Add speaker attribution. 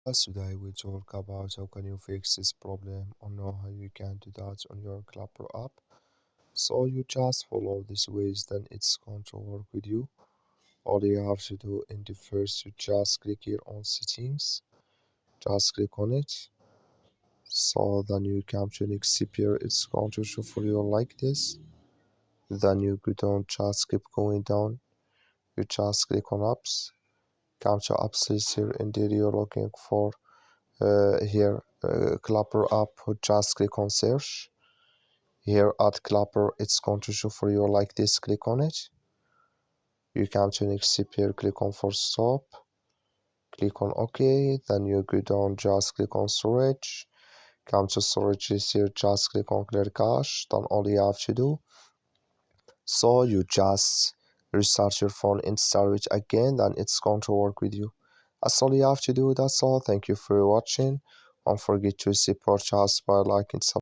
Speaker 1: Today we talk about how can you fix this problem or know how you can do that on your Clapper app. So you just follow these ways, then it's going to work with you. All you have to do in the first, you just click here on settings, just click on it. So then you come to next here, it's going to show for you like this. Then you go down, just keep going down. You just click on apps, come to apps list here, and there you're looking for here Clapper app, just click on search. Here at Clapper, it's going to show for you like this. Click on it. You come to next step here, click on for stop, click on OK. Then you go down, just click on storage. Come to storage here, just click on clear cache. Then all you have to do, so you just restart your phone and start it again, then it's going to work with you. That's all you have to do. That's all. Thank you for watching. Don't forget to support us by liking,